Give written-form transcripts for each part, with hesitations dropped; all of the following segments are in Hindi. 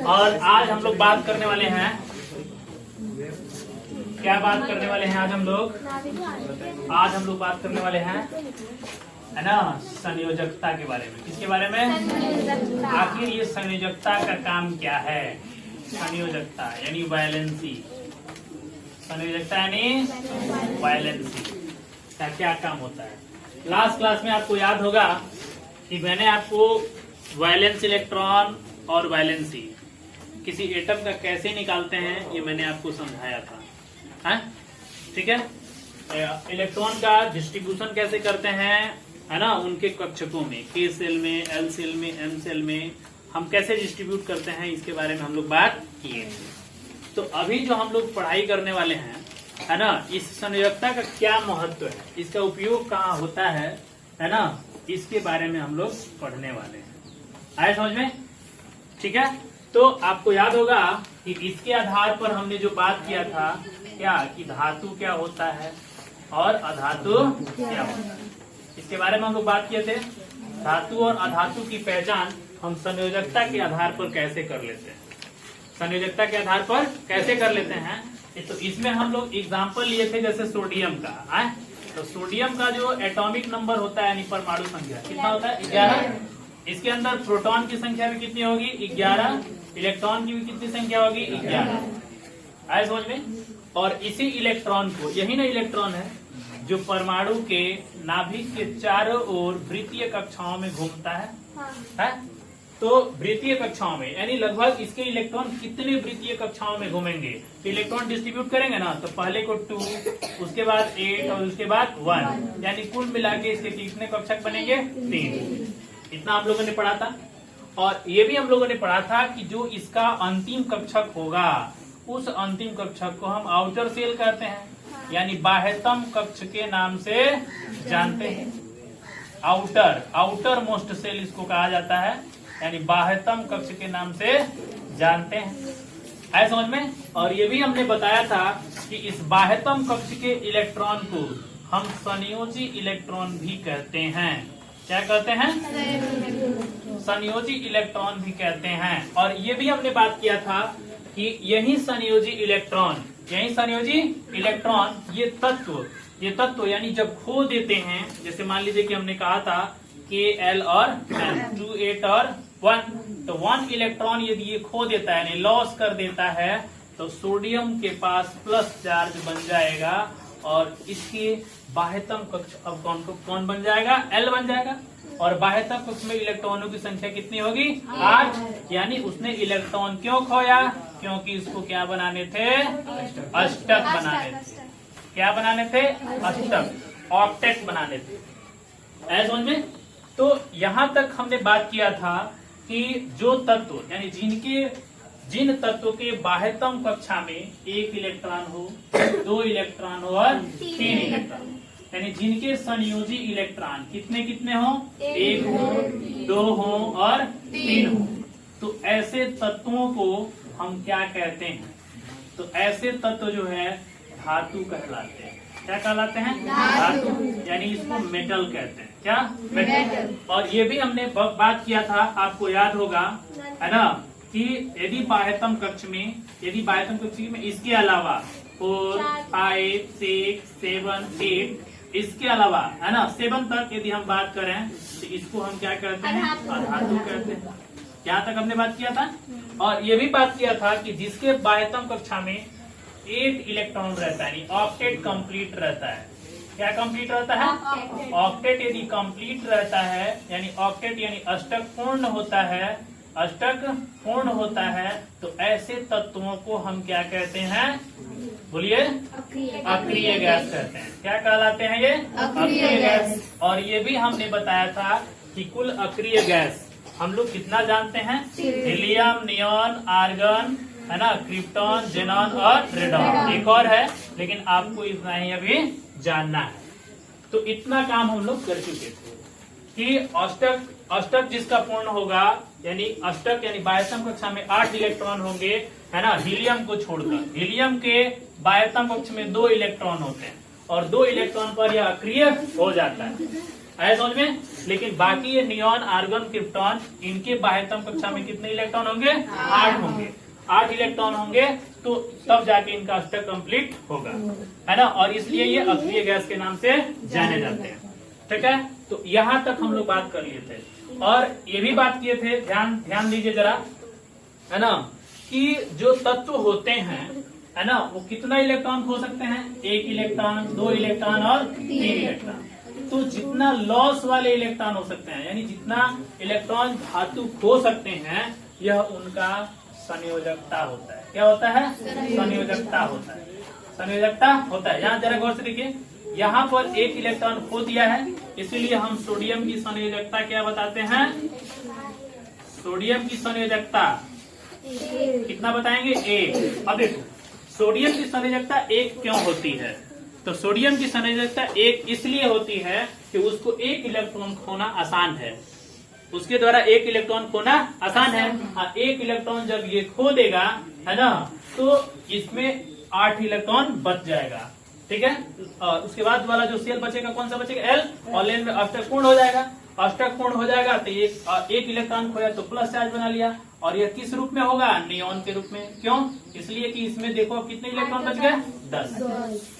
और आज हम लोग बात करने वाले हैं, क्या बात करने वाले हैं आज हम लोग बात करने वाले हैं, है ना, संयोजकता के बारे में। किसके बारे में? आखिर ये संयोजकता का काम क्या है? संयोजकता यानी वैलेंसी, संयोजकता यानी वैलेंसी का क्या काम होता है? लास्ट क्लास में आपको याद होगा कि मैंने आपको वैलेंस इलेक्ट्रॉन और वैलेंसी किसी एटम का कैसे निकालते हैं ये मैंने आपको समझाया था, है? ठीक है। इलेक्ट्रॉन का डिस्ट्रीब्यूशन कैसे करते हैं, है ना, उनके कक्षकों में, के सेल में, एल सेल में, एम सेल में हम कैसे डिस्ट्रीब्यूट करते हैं इसके बारे में हम लोग बात किए थे। तो अभी जो हम लोग पढ़ाई करने वाले हैं, है ना, इस संयोजकता का क्या महत्व है, इसका उपयोग कहाँ होता है ना, इसके बारे में हम लोग पढ़ने वाले हैं। आए समझ में? ठीक है। तो आपको याद होगा कि इसके आधार पर हमने जो बात किया था क्या, कि धातु क्या होता है और अधातु क्या होता है, इसके बारे में हम लोग बात किए थे। धातु और अधातु की पहचान हम संयोजकता के आधार पर कैसे कर लेते हैं, संयोजकता के आधार पर कैसे कर लेते हैं। तो इसमें हम लोग एग्जाम्पल लिए थे जैसे सोडियम का, तो सोडियम का जो एटॉमिक नंबर होता है यानी परमाणु संख्या कितना होता है? 11। इसके अंदर प्रोटॉन की संख्या भी कितनी होगी? 11। इलेक्ट्रॉन की भी कितनी संख्या होगी? 11। आए समझ में? और इसी इलेक्ट्रॉन को, यही ना इलेक्ट्रॉन है जो परमाणु के नाभिक के चारों ओर वृत्तीय कक्षाओं में घूमता है? तो वृत्तीय कक्षाओं में यानी लगभग इसके इलेक्ट्रॉन कितने वृत्तीय कक्षाओं में घूमेंगे? तो इलेक्ट्रॉन डिस्ट्रीब्यूट करेंगे ना, तो पहले को 2, उसके बाद 8 और उसके बाद 1, यानी कुल मिला के इसके कितने कक्षक बनेंगे? 3। इतना हम लोगों ने पढ़ा था। और ये भी हम लोगों ने पढ़ा था कि जो इसका अंतिम कक्षक होगा उस अंतिम कक्षक को हम आउटर सेल कहते हैं, यानी बाह्यतम कक्ष के नाम से जानते हैं। आउटर मोस्ट सेल इसको कहा जाता है, यानी बाह्यतम कक्ष के नाम से जानते हैं। है समझ में? और ये भी हमने बताया था कि इस बाह्यतम कक्ष के इलेक्ट्रॉन को हम संयोजी इलेक्ट्रॉन भी कहते हैं। क्या कहते हैं? संयोजी इलेक्ट्रॉन भी कहते हैं। और ये भी हमने बात किया था कि यही संयोजी इलेक्ट्रॉन ये तत्व यानी जब खो देते हैं, जैसे मान लीजिए कि हमने कहा था के, एल और एम, 2, 8 और 1, तो 1 इलेक्ट्रॉन यदि ये खो देता है यानी लॉस कर देता है तो सोडियम के पास प्लस चार्ज बन जाएगा और इसके बाह्यतम कक्ष अब कौन बन जाएगा? एल बन जाएगा। और बाह्यतम कक्ष में इलेक्ट्रॉनों की संख्या कितनी होगी? 8। यानी उसने इलेक्ट्रॉन क्यों खोया? क्योंकि इसको क्या बनाने थे? अष्टक बनाने थे। क्या बनाने थे? अष्टक, ऑक्टेट बनाने थे। ऐसा समझ में? तो यहाँ तक हमने बात किया था कि जो तत्व यानी जिन तत्वों के बाह्यतम कक्षा में 1 इलेक्ट्रॉन हो, 2 इलेक्ट्रॉन हो और 3 इलेक्ट्रॉन, यानी जिनके संयोजी इलेक्ट्रॉन कितने हो? 1 हो, 2 हो और 3 हो, तो ऐसे तत्वों को हम क्या कहते हैं? तो ऐसे तत्व जो है धातु कहलाते हैं। क्या कहलाते हैं? धातु। यानी इसको मेटल कहते हैं। क्या? मेटल। और ये भी हमने बात किया था, आपको याद होगा, है ना, कि यदि बाह्यतम कक्ष में इसके अलावा 4, 5, 6, 7, 8 इसके अलावा, है ना, 7 तक यदि हम बात करें तो इसको हम क्या कहते हैं? अधातु कहते हैं। यहाँ तक हमने बात किया था। और ये भी बात किया था कि जिसके बाह्यतम कक्षा में 8 इलेक्ट्रॉन रहता है, ऑक्टेट कंप्लीट रहता है। क्या कंप्लीट रहता है? ऑक्टेट यदि कंप्लीट रहता है, यानी ऑक्टेट यानी अष्टक पूर्ण होता है, तो ऐसे तत्वों को हम क्या कहते हैं? बोलिए, अक्रिय गैस कहते हैं। क्या कहलाते हैं ये? अक्रिय गैस। और ये भी हमने बताया था कि कुल अक्रिय गैस हम लोग कितना जानते हैं? हीलियम, नियॉन, आर्गन, है ना, क्रिप्टॉन, जेनॉन और रेडॉन। एक और है लेकिन आपको इतना ही अभी जानना है। तो इतना काम हम लोग कर चुके थे कि अष्टक जिसका पूर्ण होगा, यानी अष्टक यानी बाह्यतम कक्षा में 8 इलेक्ट्रॉन होंगे, है ना, हीलियम को छोड़कर। हीलियम के बाह्यतम कक्ष में 2 इलेक्ट्रॉन होते हैं और 2 इलेक्ट्रॉन पर यह अक्रिय हो जाता है। आया समझ में। लेकिन बाकी ये नियॉन, आर्गन, क्रिप्टॉन, इनके बाह्यतम कक्षा में कितने इलेक्ट्रॉन होंगे? 8 होंगे। 8 इलेक्ट्रॉन होंगे तो तब जाके इनका अष्टक कंप्लीट होगा, है ना। और इसलिए ये अक्रिय गैस के नाम से जाने जाते हैं। ठीक है, तो यहाँ तक हम लोग बात कर लिए थे और ये भी बात किए थे, ध्यान दीजिए जरा, है ना, कि जो तत्व होते हैं, है ना, वो कितना इलेक्ट्रॉन खो सकते हैं? 1 इलेक्ट्रॉन, 2 इलेक्ट्रॉन और 3 इलेक्ट्रॉन। तो जितना लॉस वाले इलेक्ट्रॉन हो सकते हैं, यानी जितना इलेक्ट्रॉन धातु खो सकते हैं, यह उनका संयोजकता होता है। क्या होता है? संयोजकता होता है। संयोजकता होता है। यहाँ जरा गौर से देखिए, यहाँ पर 1 इलेक्ट्रॉन खो दिया है, इसीलिए हम सोडियम की संयोजकता क्या बताते हैं? सोडियम की संयोजकता कितना बताएंगे? 1। अब देखो, सोडियम की संयोजकता 1 क्यों होती है? तो सोडियम की संयोजकता 1 इसलिए होती है कि उसको 1 इलेक्ट्रॉन खोना आसान है, उसके द्वारा 1 इलेक्ट्रॉन खोना आसान है। 1 इलेक्ट्रॉन जब ये खो देगा, है ना, तो इसमें 8 इलेक्ट्रॉन बच जाएगा। ठीक है, उसके बाद वाला जो सेल बचेगा कौन सा बचेगा? एल, और एल में अष्टक पूर्ण हो जाएगा। अष्टक पूर्ण हो जाएगा तो एक इलेक्ट्रॉन खोया तो प्लस चार्ज बना लिया, और यह किस रूप में होगा? नियॉन के रूप में। क्यों? इसलिए कि इसमें देखो कितने इलेक्ट्रॉन बच गए? 10।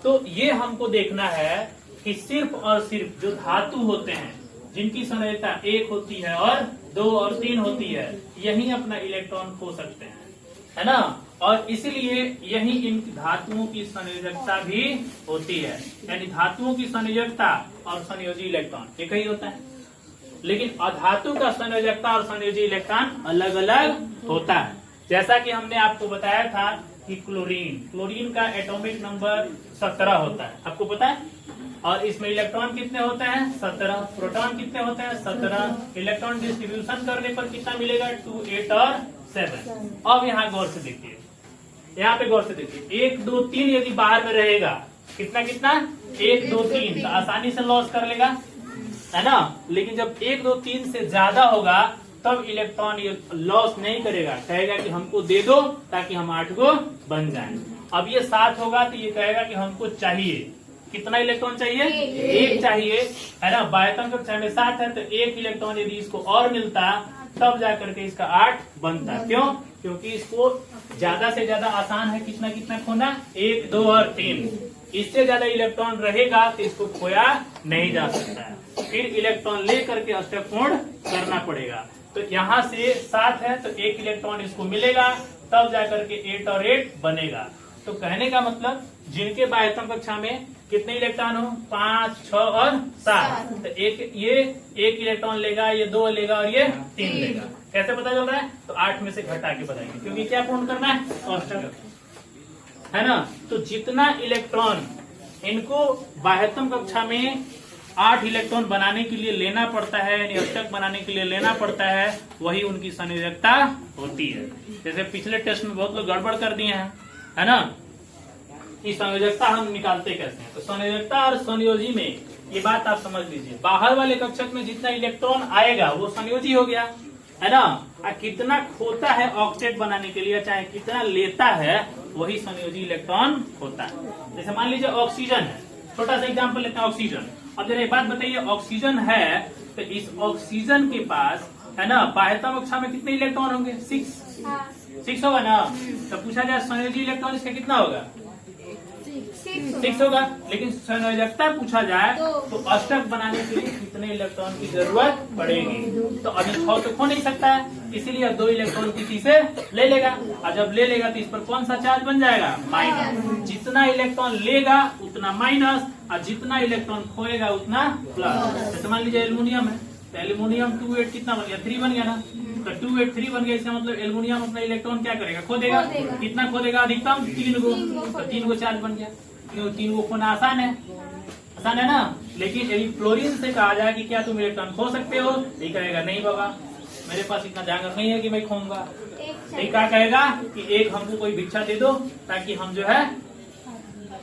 तो ये हमको देखना है कि सिर्फ और सिर्फ जो धातु होते हैं, जिनकी संयोजकता 1 होती है और 2 और 3 होती है, यही अपना इलेक्ट्रॉन खो सकते हैं, है ना। और इसलिए यही इन धातुओं की संयोजकता भी होती है, यानी धातुओं की संयोजकता और संयोजी इलेक्ट्रॉन एक ही होता है। लेकिन अधातु का संयोजकता और संयोजी इलेक्ट्रॉन अलग अलग होता है। जैसा कि हमने आपको बताया था कि क्लोरीन का एटॉमिक नंबर 17 होता है, आपको पता है। और इसमें इलेक्ट्रॉन कितने होते हैं? 17। प्रोटॉन कितने होते हैं? 17। इलेक्ट्रॉन डिस्ट्रीब्यूशन करने पर कितना मिलेगा? 2, 8 और 7। अब यहाँ गौर से देखिए, यहाँ पे गौर से देखिए, 1, 2, 3 यदि बाहर में रहेगा, कितना 1, 2, 3 तो आसानी से लॉस कर लेगा, है ना। लेकिन जब 1, 2, 3 से ज्यादा होगा तब इलेक्ट्रॉन ये लॉस नहीं करेगा, कहेगा कि हमको दे दो ताकि हम 8 को बन जाएं। अब ये 7 होगा तो ये कहेगा कि हमको चाहिए, कितना इलेक्ट्रॉन चाहिए? 1 चाहिए, है ना। बाह्यतम कक्षा में 7 है तो 1 इलेक्ट्रॉन यदि इसको और मिलता तब जाकर के इसका 8 बनता। क्यों? क्योंकि इसको ज्यादा से ज्यादा आसान है कितना खोना? 1, 2 और 3। इससे ज्यादा इलेक्ट्रॉन रहेगा तो इसको खोया नहीं जा सकता है, फिर इलेक्ट्रॉन लेकर के अष्टक पूर्ण करना पड़ेगा। तो यहाँ से 7 है तो 1 इलेक्ट्रॉन इसको मिलेगा, तब जाकर के 8 और 8 बनेगा। तो कहने का मतलब जिनके बाह्यतम कक्षा में कितने इलेक्ट्रॉन हो? 5, 6 और 7, तो ये 1 इलेक्ट्रॉन लेगा, ये 2 लेगा और ये 3 लेगा। कैसे पता चल रहा है? तो 8 में से घटा के बताएंगे, क्योंकि क्या पूर्ण करना है? अष्टक, है ना। तो जितना इलेक्ट्रॉन इनको बाह्यतम कक्षा में 8 इलेक्ट्रॉन बनाने के लिए लेना पड़ता है, यानी अष्टक बनाने के लिए लेना पड़ता है, वही उनकी संयोजकता होती है। जैसे पिछले टेस्ट में बहुत लोग गड़बड़ कर दिए हैं, है ना। इस संयोजकता हम निकालते कैसे हैं? तो संयोजकता और संयोजी में ये बात आप समझ लीजिए, बाहर वाले कक्षक में जितना इलेक्ट्रॉन आएगा वो संयोजी हो गया, है ना। कितना खोता है ऑक्टेट बनाने के लिए, चाहे कितना लेता है, वही संयोजी इलेक्ट्रॉन होता है। जैसे मान लीजिए ऑक्सीजन है, छोटा सा एग्जाम्पल लेते हैं ऑक्सीजन। अब जरा एक बात बताइए, ऑक्सीजन है तो इस ऑक्सीजन के पास, है ना, बाह्यतम कक्षा में कितने इलेक्ट्रॉन होंगे? 6 होगा ना। तो पूछा जाए संयोजी इलेक्ट्रॉन इसका कितना होगा? 6 होगा। लेकिन संयोजकता पूछा जाए तो अष्टक बनाने के लिए कितने इलेक्ट्रॉन की जरूरत पड़ेगी? तो अभी 6 तो खो नहीं सकता है, इसीलिए 2 इलेक्ट्रॉन किसी से ले लेगा, और जब ले लेगा तो इस पर कौन सा चार्ज बन जाएगा? माइनस। जितना इलेक्ट्रॉन लेगा उतना माइनस, और जितना इलेक्ट्रॉन खोएगा उतना प्लस। जैसे मान लीजिए एल्युमिनियम है, तो एल्युमिनियम 2, 8 कितना बन गया? 3 बन गया ना। तो 2, 8, 3 बन गया, इसका मतलब एल्युमिनियम अपना इलेक्ट्रॉन क्या करेगा? खो देगा। कितना खो देगा? अधिकतम 3 गो। तो 3 गो चार्ज बन गया, 3 गो खोना आसान है ना। लेकिन यदि क्लोरीन से कहा जाए कि क्या तुम इलेक्ट्रॉन खो सकते हो, ये कहेगा नहीं बाबा, मेरे पास इतना जांगर नहीं है कि मैं खोऊंगा। ये क्या कहेगा कि एक हमको कोई भिक्षा दे दो ताकि हम जो है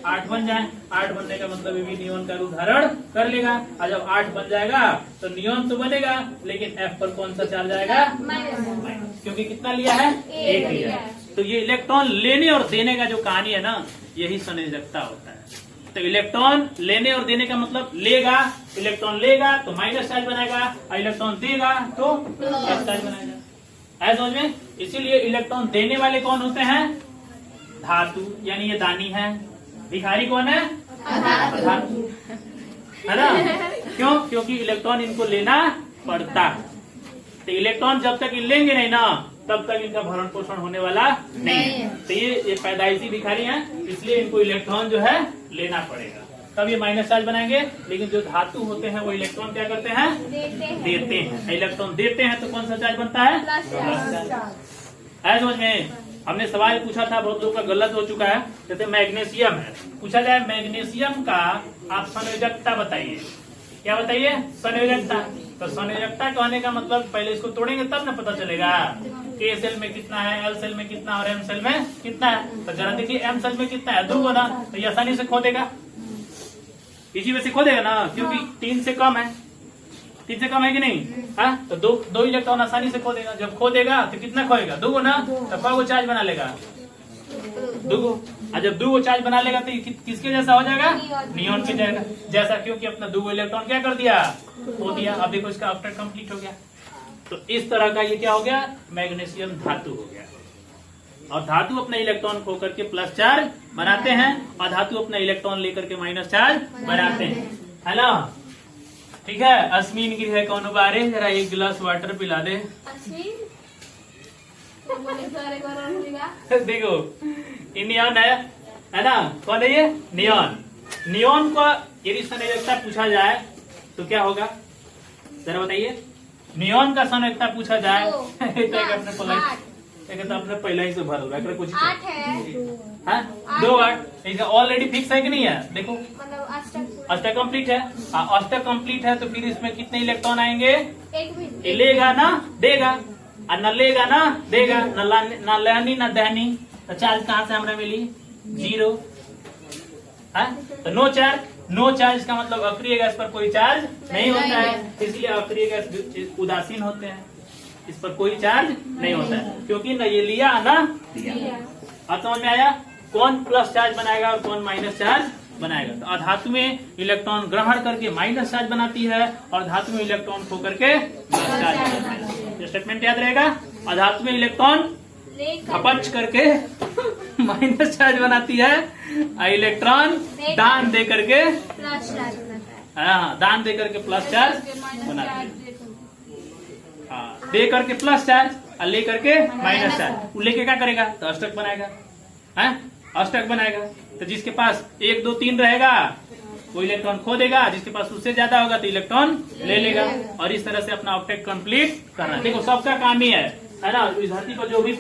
8 बन जाए। 8 बनने का मतलब ये भी नियॉन का रूप धारण कर लेगा, और जब 8 बन जाएगा तो नियॉन तो बनेगा, लेकिन F पर कौन सा चार्ज आएगा? माइनस, क्योंकि कितना लिया है? 1 लिया है। तो ये इलेक्ट्रॉन लेने और देने का जो कहानी है ना, यही संयोजकता होता है। तो इलेक्ट्रॉन लेने और देने का मतलब लेगा, इलेक्ट्रॉन लेगा तो माइनस चार्ज बनाएगा, और इलेक्ट्रॉन देगा तो प्लस चार्ज बनाएगा। है समझ में? इसीलिए इलेक्ट्रॉन देने वाले कौन होते हैं? धातु, यानी ये दानी है। भिखारी कौन है? धातु, है ना? क्यों? क्योंकि इलेक्ट्रॉन इनको लेना पड़ता है। तो इलेक्ट्रॉन जब तक लेंगे नहीं ना, तब तक इनका भरण पोषण होने वाला नहीं है। तो ये पैदाइशी भिखारी हैं, इसलिए इनको इलेक्ट्रॉन जो है लेना पड़ेगा, तब ये माइनस चार्ज बनाएंगे। लेकिन जो धातु होते हैं वो इलेक्ट्रॉन क्या करते हैं? देते हैं। इलेक्ट्रॉन देते हैं तो कौन सा चार्ज बनता है? Plus charge. है समझ में? हमने सवाल पूछा था, बहुत लोगों का गलत हो चुका है। जैसे मैग्नीशियम है, पूछा जाए मैग्नीशियम का आप संयोजकता बताइए। क्या बताइए? संयोजकता। तो संयोजकता कहने का मतलब पहले इसको तोड़ेंगे तब ना पता चलेगा के सेल में कितना है, एल सेल में कितना और एम सेल में कितना है। तो जरा देखिए एम सेल में कितना है, 2 ना, तो ये आसानी से खो देगा, इसी में से खो देगा ना, क्योंकि 3 से कम है। 3 से कम है कि नहीं? हाँ, तो दो इलेक्ट्रॉन आसानी से खो देगा। जब खो देगा तो कितना खोएगा? 2 ना, तो कब चार्ज बना लेगा? 2। और जब 2 चार्ज बना लेगा तो किसके जैसा हो जाएगा? नियॉन के जाएगा जैसा, क्योंकि अपना 2 इलेक्ट्रॉन क्या कर दिया? खो दिया। अब देखो इसका ऑक्टेट कंप्लीट हो गया। तो इस तरह का ये क्या हो गया? मैग्नीशियम धातु हो गया। और धातु अपना इलेक्ट्रॉन खो करके प्लस चार्ज बनाते हैं, और धातु अपना इलेक्ट्रॉन लेकर के माइनस चार्ज बनाते हैं, है ना? ठीक है। अश्विन गिर है कौन बारे, जरा 1 गिलास वाटर पिला दे। देखो ये नियॉन है ना? कौन है ये? नियॉन। नियॉन को यदि संयोजकता पूछा जाए तो क्या होगा, जरा बताइए। नियॉन का संयोजकता पूछा जाए अपने पहला ही से भर होगा कुछ 8 है। 2 8 इसका ऑलरेडी फिक्स है कि नहीं है? देखो अष्टक कंप्लीट है। अष्टक कंप्लीट है तो फिर इसमें कितने इलेक्ट्रॉन आएंगे? एक लेगा ना देगा, और न लेगा ना देगा, न लहनी न दहनी, तो चार्ज कहाँ से हमें मिली? 0 है। तो नो चार्ज। नो चार्ज का मतलब अक्रिय गैस पर कोई चार्ज नहीं होता है, इसलिए अक्रिय गैस उदासीन होते हैं, इस पर कोई चार्ज नहीं होता है, क्योंकि न ये लिया ना दिया। अब समझ में आया कौन प्लस चार्ज बनाएगा और कौन माइनस चार्ज बनाएगा? तो अधातु में इलेक्ट्रॉन ग्रहण करके माइनस चार्ज बनाती है, और धातु में इलेक्ट्रॉन खो करके प्लस चार्ज बनाती है। स्टेटमेंट याद रहेगा। अधातु में इलेक्ट्रॉन खपच करके माइनस चार्ज बनाती है, और इलेक्ट्रॉन दान दे करके प्लस चार्ज बनाता है। हाँ, दान दे करके प्लस चार्ज बनाती है। हाँ, दे करके प्लस चार्ज और ले करके माइनस चार्ज। वो लेके क्या करेगा? तो अष्टक बनाएगा, है अष्टक बनाएगा। तो जिसके पास 1 2 3 रहेगा वो इलेक्ट्रॉन खो देगा, जिसके पास उससे ज्यादा होगा तो इलेक्ट्रॉन ले लेगा, और इस तरह से अपना ऑक्टेट कंप्लीट करना। देखो सबका काम ही है ना? इस धरती पर जो भी